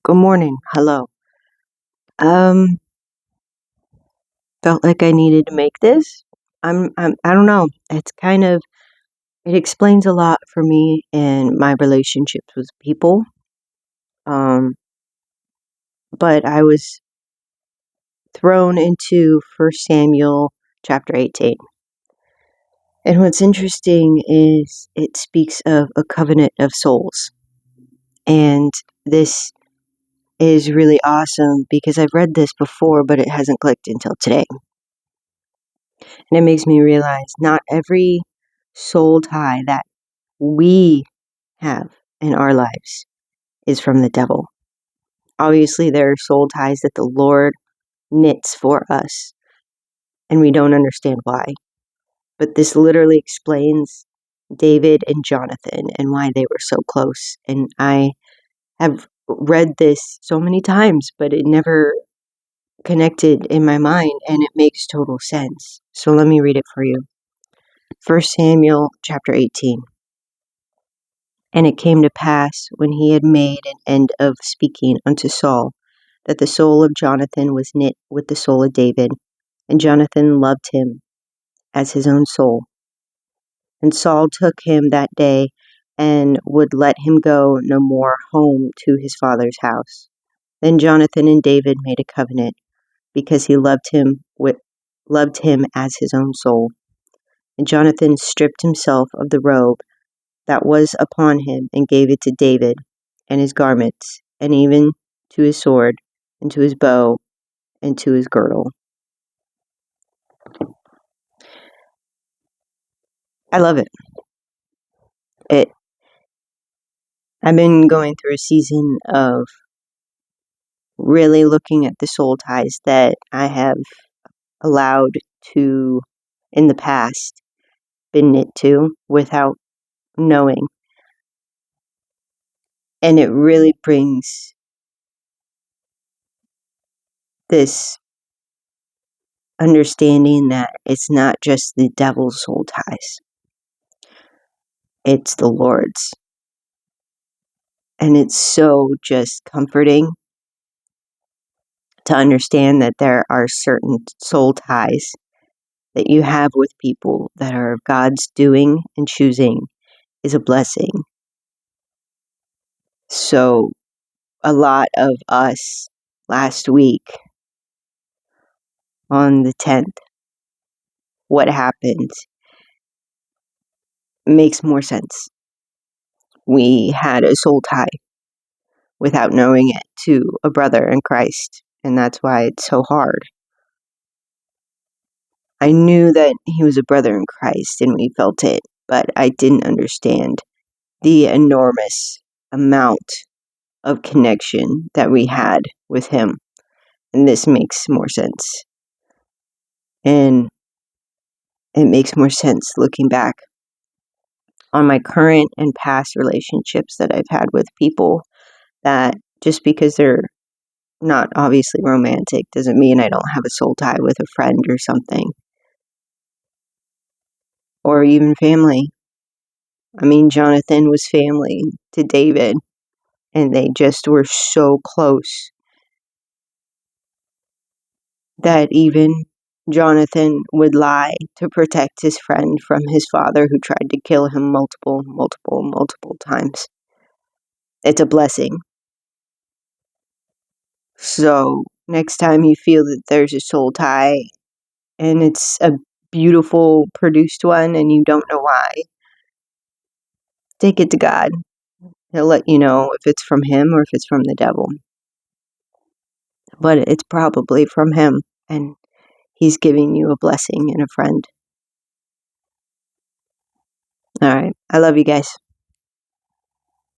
Good morning. Hello. Um, Felt like I needed to make this. I don't know. It explains a lot for me in my relationships with people. Um, but I was thrown into First Samuel chapter 18. And what's interesting is it speaks of a covenant of souls. And this is really awesome because I've read this before, but it hasn't clicked until today. And it makes me realize not every soul tie that we have in our lives is from the devil. Obviously, there are soul ties that the Lord knits for us, and we don't understand why. But this literally explains David and Jonathan and why they were so close. And I have read this so many times, but it never connected in my mind, and it makes total sense. So let me read it for you. 1 Samuel chapter 18. And it came to pass, when he had made an end of speaking unto Saul, that the soul of Jonathan was knit with the soul of David, and Jonathan loved him as his own soul. And Saul took him that day, and would let him go no more home to his father's house. Then Jonathan and David made a covenant, because he loved him as his own soul. And Jonathan stripped himself of the robe that was upon him, and gave it to David, and his garments, and even to his sword, and to his bow, and to his girdle. I love it. I've been going through a season of really looking at the soul ties that I have allowed to, in the past, been knit to without knowing. And it really brings this understanding that it's not just the devil's soul ties, it's the Lord's. And it's so just comforting to understand that there are certain soul ties that you have with people that are of God's doing and choosing is a blessing. So a lot of us last week on the 10th, what happened makes more sense. We had a soul tie without knowing it to a brother in Christ, and that's why it's so hard. I knew that he was a brother in Christ and we felt it, but I didn't understand the enormous amount of connection that we had with him. And this makes more sense. And it makes more sense looking back on my current and past relationships that I've had with people, that just because they're not obviously romantic doesn't mean I don't have a soul tie with a friend or something. Or even family. I mean, Jonathan was family to David, and they just were so close that even Jonathan would lie to protect his friend from his father, who tried to kill him multiple times. It's a blessing. So next time you feel that there's a soul tie and it's a beautiful produced one and you don't know why, take it to God. He'll let you know if it's from him or if it's from the devil. But it's probably from him, and he's giving you a blessing and a friend. All right. I love you guys.